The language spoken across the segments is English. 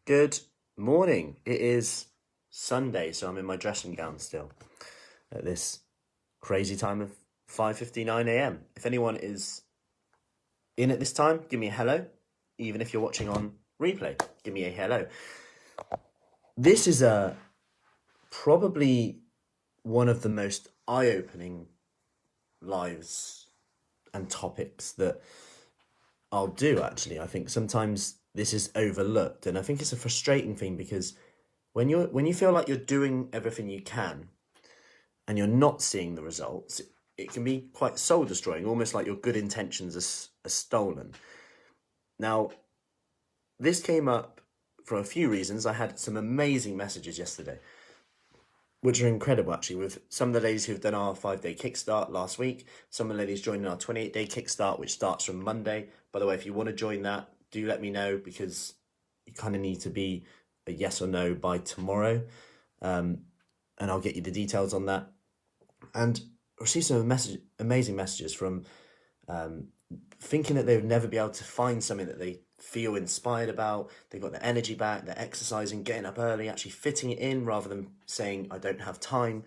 Good morning. It is Sunday, so I'm in my dressing gown still at this crazy time of 5:59 a.m. If anyone is in at this time, give me a hello. Even if you're watching on replay, give me a hello. This is probably one of the most eye-opening lives and topics that I'll do actually. I think sometimes this is overlooked, and I think it's a frustrating thing because when you feel like you're doing everything you can and you're not seeing the results, it can be quite soul destroying, almost like your good intentions are stolen. Now, this came up for a few reasons. I had some amazing messages yesterday, which are incredible actually, with some of the ladies who've done our 5-day kickstart last week, some of the ladies joining our 28-day kickstart, which starts from Monday. By the way, if you want to join that, do let me know, because you kind of need to be a yes or no by tomorrow. And I'll get you the details on that. And I received some amazing messages from thinking that they would never be able to find something that they feel inspired about. They got their energy back, they're exercising, getting up early, actually fitting it in rather than saying, I don't have time.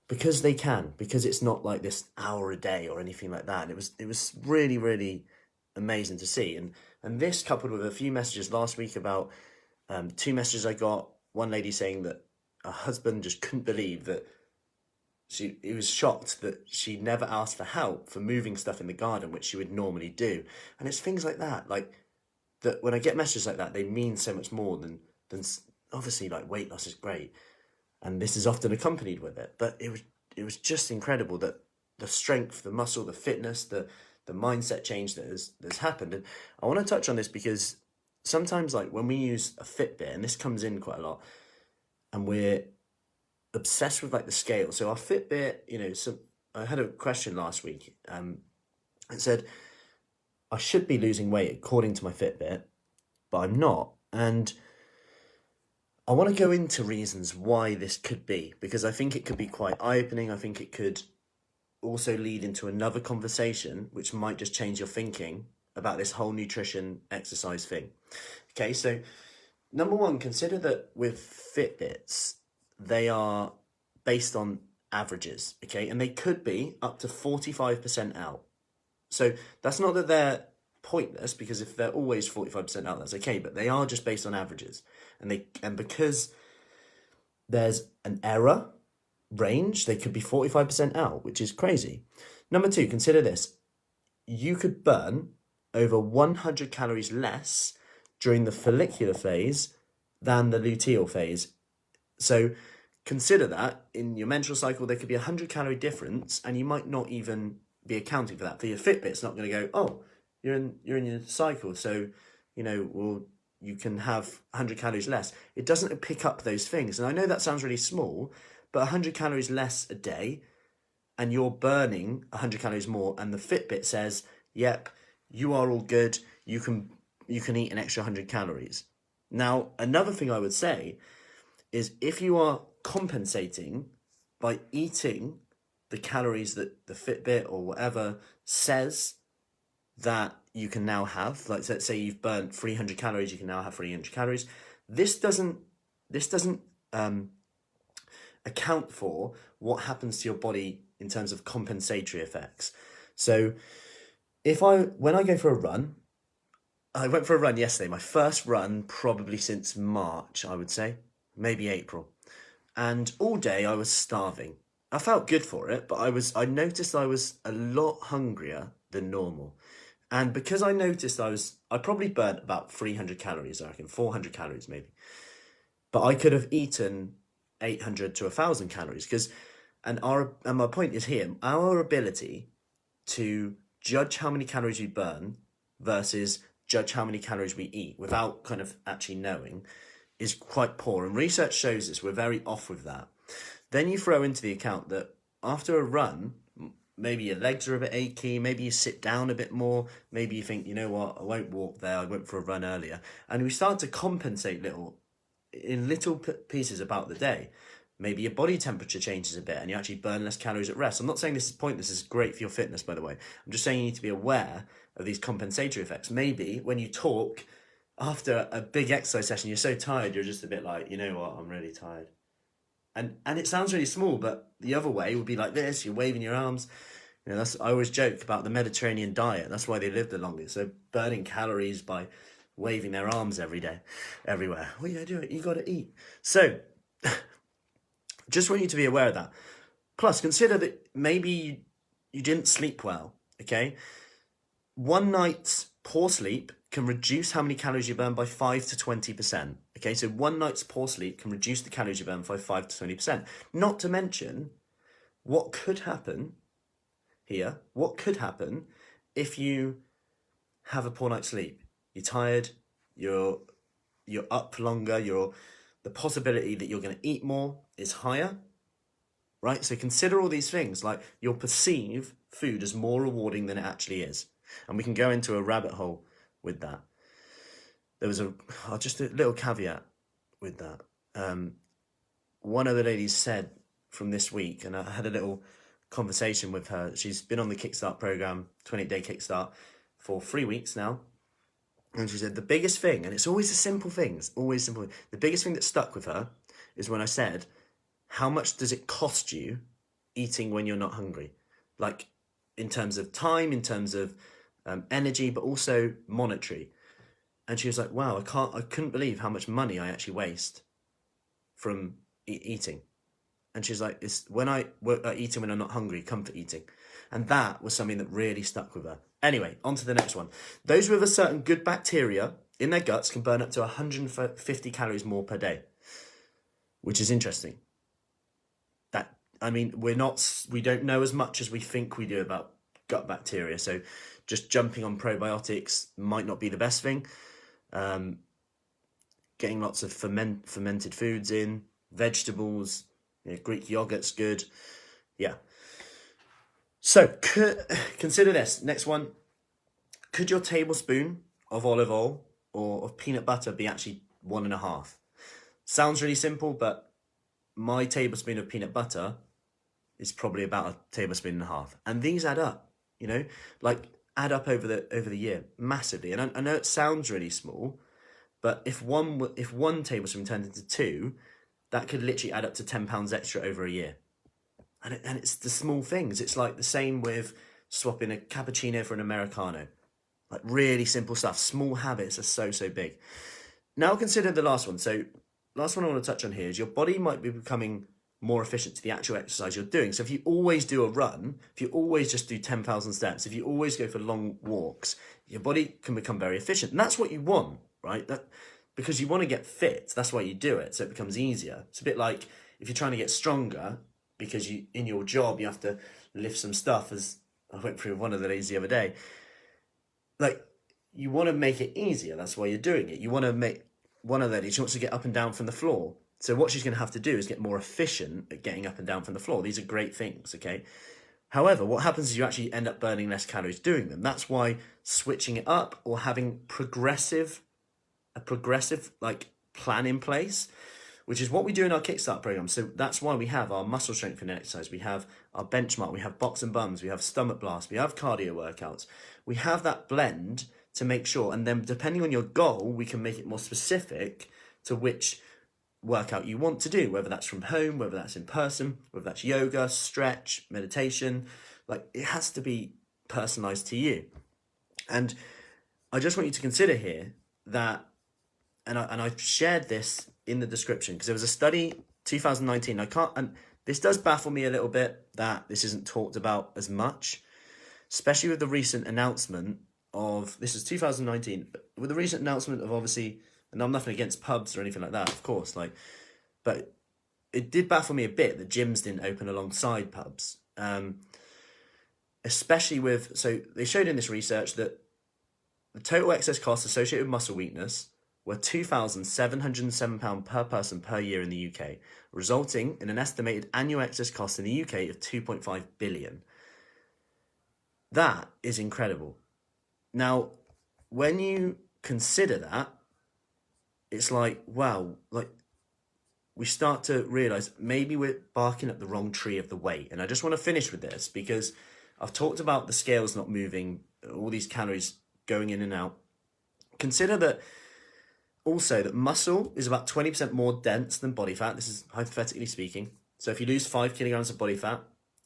Because they can, because it's not like this hour a day or anything like that. And it was really, really amazing to see. And this coupled with a few messages last week about two messages I got. One lady saying that her husband just couldn't believe that he was shocked that she never asked for help for moving stuff in the garden, which she would normally do. And it's things like that, like that when I get messages like that, they mean so much more than obviously, like, weight loss is great, and this is often accompanied with it. But it was just incredible that the strength, the muscle, the fitness, the mindset change that's happened. And I want to touch on this because sometimes, like, when we use a Fitbit, and this comes in quite a lot, and we're obsessed with like the scale. So our Fitbit, I had a question last week. It said I should be losing weight according to my Fitbit, but I'm not. And I want to go into reasons why this could be, because I think it could be quite eye-opening. I think it could also lead into another conversation, which might just change your thinking about this whole nutrition exercise thing. Okay, so number one, consider that with Fitbits, they are based on averages, okay? And they could be up to 45% out. So that's not that they're pointless, because if they're always 45% out, that's okay, but they are just based on averages. And because there's an error range, they could be 45% out, which is crazy. Number two, consider this. You could burn over 100 calories less during the follicular phase than the luteal phase. So consider that in your menstrual cycle, there could be 100-calorie difference, and you might not even be accounting for that. For your Fitbit, it's not going to go, oh, you're in your cycle, so well, you can have 100 calories less. It doesn't pick up those things. And I know that sounds really small, but 100 calories less a day, and you're burning 100 calories more, and the Fitbit says, yep, you are all good, you can eat an extra 100 calories. Now, another thing I would say is, if you are compensating by eating the calories that the Fitbit or whatever says that you can now have, like, let's say you've burnt 300 calories, you can now have 300 calories. This doesn't account for what happens to your body in terms of compensatory effects. So when I go for a run, I went for a run yesterday, my first run probably since March, I would say, maybe April. And all day I was starving. I felt good for it, but I noticed I was a lot hungrier than normal. And because I noticed I probably burnt about 300 calories, I reckon, 400 calories maybe. But I could have eaten 800 to 1,000 calories, and my point is here, our ability to judge how many calories we burn versus judge how many calories we eat without kind of actually knowing is quite poor. And research shows this, we're very off with that. Then you throw into the account that after a run, maybe your legs are a bit achy, maybe you sit down a bit more, maybe you think, you know what, I won't walk there, I went for a run earlier. And we start to compensate in little pieces about the day. Maybe your body temperature changes a bit and you actually burn less calories at rest. I'm not saying this is pointless, this is great for your fitness, by the way. I'm just saying you need to be aware of these compensatory effects. Maybe when you talk, after a big exercise session, you're so tired, you're just a bit like, you know what, I'm really tired. And it sounds really small, but the other way would be like this, you're waving your arms. You know, that's, I always joke about the Mediterranean diet. That's why they live the longest. So burning calories by waving their arms every day, everywhere. Well, you gotta do it. You gotta eat. So, just want you to be aware of that. Plus, consider that maybe you didn't sleep well. Okay, one night's poor sleep can reduce how many calories you burn by 5 to 20%. Okay, so one night's poor sleep can reduce the calories you burn by 5 to 20%. Not to mention what could happen here. What could happen if you have a poor night's sleep? You're tired, you're up longer, the possibility that you're going to eat more is higher, right? So consider all these things, like you'll perceive food as more rewarding than it actually is. And we can go into a rabbit hole with that. There was just a little caveat with that. One of the ladies said from this week, and I had a little conversation with her. She's been on the Kickstart program, 28-day Kickstart, for 3 weeks now. And she said the biggest thing, and it's always the simple things, always simple. The biggest thing that stuck with her is when I said, how much does it cost you eating when you're not hungry? Like in terms of time, in terms of energy, but also monetary. And she was like, wow, I couldn't believe how much money I actually waste from eating. And she's like, it's when I work eating when I'm not hungry, comfort eating. And that was something that really stuck with her. Anyway, on to the next one. Those with a certain good bacteria in their guts can burn up to 150 calories more per day, which is interesting. We don't know as much as we think we do about gut bacteria. So just jumping on probiotics might not be the best thing. Getting lots of fermented foods in, vegetables, Greek yogurt's good. Yeah. So consider this. Next one. Could your tablespoon of olive oil or of peanut butter be actually 1.5? Sounds really simple, but my tablespoon of peanut butter is probably about a tablespoon and a half. And these add up, add up over the year massively. And I know it sounds really small, but if one tablespoon turned into 2, that could literally add up to £10 extra over a year. And it's the small things. It's like the same with swapping a cappuccino for an Americano. Like really simple stuff. Small habits are so big. Now consider the last one. So last one I want to touch on here is your body might be becoming more efficient to the actual exercise you're doing. So if you always do a run, if you always just do 10,000 steps, if you always go for long walks, your body can become very efficient. And that's what you want, right? Because you want to get fit. That's why you do it. So it becomes easier. It's a bit like if you're trying to get stronger, because in your job you have to lift some stuff, as I went through one of the ladies the other day. Like, you want to make it easier. That's why you're doing it. You want to make one of the ladies, she wants to get up and down from the floor. So what she's going to have to do is get more efficient at getting up and down from the floor. These are great things, okay? However, what happens is you actually end up burning less calories doing them. That's why switching it up or having a progressive plan in place, which is what we do in our Kickstart program. So that's why we have our muscle strengthening exercise. We have our benchmark. We have box and bums. We have stomach blast. We have cardio workouts. We have that blend to make sure. And then depending on your goal, we can make it more specific to which workout you want to do, whether that's from home, whether that's in person, whether that's yoga, stretch, meditation. Like, it has to be personalized to you. And I just want you to consider here that, and I've shared this in the description, because there was a study 2019. And this does baffle me a little bit that this isn't talked about as much, especially with the recent announcement of, this is 2019, with the recent announcement of, obviously, and I'm nothing against pubs or anything like that, of course, but it did baffle me a bit that gyms didn't open alongside pubs, especially so they showed in this research that the total excess costs associated with muscle weakness were £2,707 per person per year in the UK, resulting in an estimated annual excess cost in the UK of 2.5 billion. That is incredible. Now, when you consider that, it's like, wow, we start to realise maybe we're barking up the wrong tree of the weight. And I just want to finish with this, because I've talked about the scales not moving, all these calories going in and out. Consider that also that muscle is about 20% more dense than body fat. This is hypothetically speaking. So if you lose 5 kilograms of body fat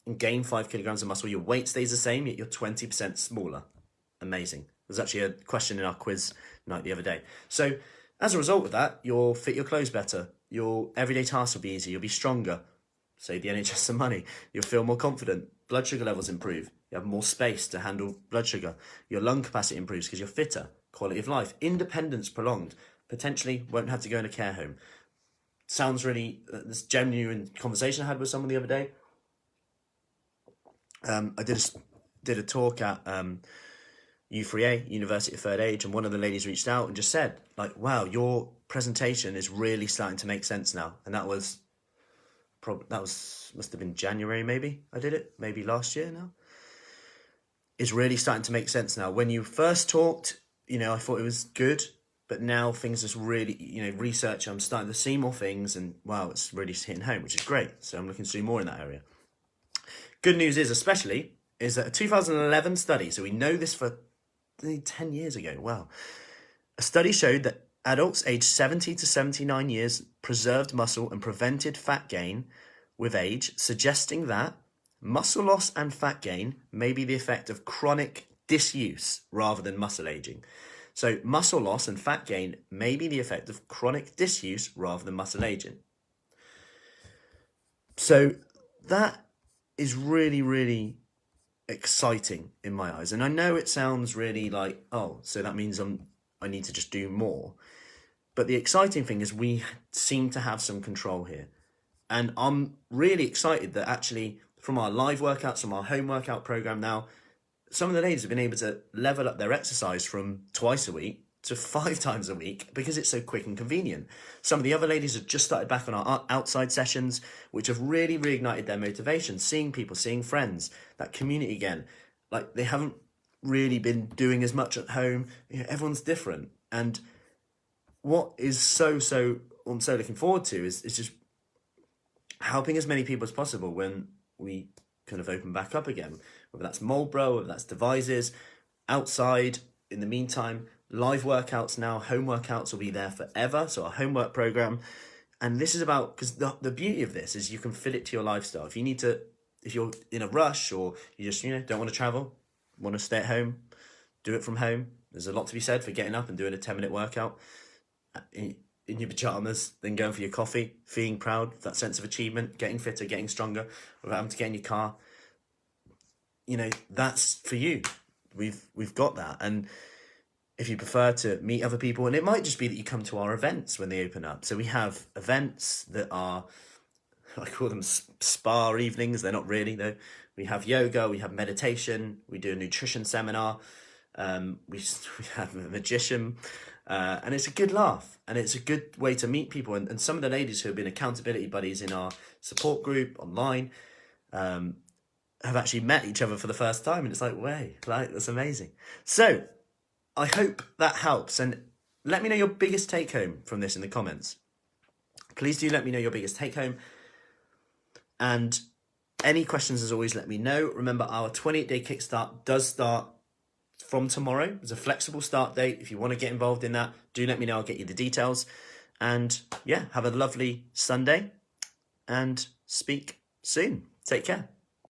and gain 5 kilograms of muscle, your weight stays the same, yet you're 20% smaller. Amazing. There's actually a question in our quiz night the other day. So as a result of that, you'll fit your clothes better. Your everyday tasks will be easier. You'll be stronger. Save the NHS some money. You'll feel more confident. Blood sugar levels improve. You have more space to handle blood sugar. Your lung capacity improves because you're fitter. Quality of life. Independence prolonged. Potentially won't have to go in a care home. Sounds really... this genuine conversation I had with someone the other day. I did a talk at U3A, University of Third Age, and one of the ladies reached out and just said, like, wow, your presentation is really starting to make sense now. And that was must have been January, maybe I did it, maybe last year now. It's really starting to make sense now. When you first talked, I thought it was good, but now things just really, research, I'm starting to see more things, and wow, it's really hitting home, which is great. So I'm looking to do more in that area. Good news is that a 2011 study, so we know this for 10 years ago, wow. A study showed that adults aged 70 to 79 years preserved muscle and prevented fat gain with age, suggesting that muscle loss and fat gain may be the effect of chronic disuse rather than muscle aging. So muscle loss and fat gain may be the effect of chronic disuse rather than muscle aging. So that is really, really exciting in my eyes. And I know it sounds really like, oh, so that means I need to just do more. But the exciting thing is we seem to have some control here. And I'm really excited that actually from our live workouts, from our home workout program now, some of the ladies have been able to level up their exercise from twice a week to 5 times a week because it's so quick and convenient. Some of the other ladies have just started back on our outside sessions, which have really reignited their motivation, seeing people, seeing friends, that community again. Like they haven't really been doing as much at home. Everyone's different. And what is I'm so looking forward to is just helping as many people as possible when we kind of open back up again, whether that's Marlborough, whether that's Devizes, outside. In the meantime, live workouts now, home workouts will be there forever. So our homework program, and this is about, because the beauty of this is you can fit it to your lifestyle. If you're in a rush or you just, don't want to travel, want to stay at home, do it from home. There's a lot to be said for getting up and doing a 10-minute workout in your pajamas, then going for your coffee, feeling proud, that sense of achievement, getting fitter, getting stronger, without having to get in your car. That's for you. We've got that. And if you prefer to meet other people, and it might just be that you come to our events when they open up. So we have events that are, I call them spa evenings. They're not really though. We have yoga, we have meditation, we do a nutrition seminar, we have a magician, and it's a good laugh, and it's a good way to meet people. And some of the ladies who have been accountability buddies in our support group online have actually met each other for the first time, and it's like, that's amazing. So I hope that helps, and let me know your biggest take home from this in the comments. Please do let me know your biggest take home, and any questions, as always, let me know. Remember, our 28-day kickstart does start from tomorrow. It's a flexible start date. If you want to get involved in that, do let me know. I'll get you the details. And yeah, have a lovely Sunday and speak soon. Take care.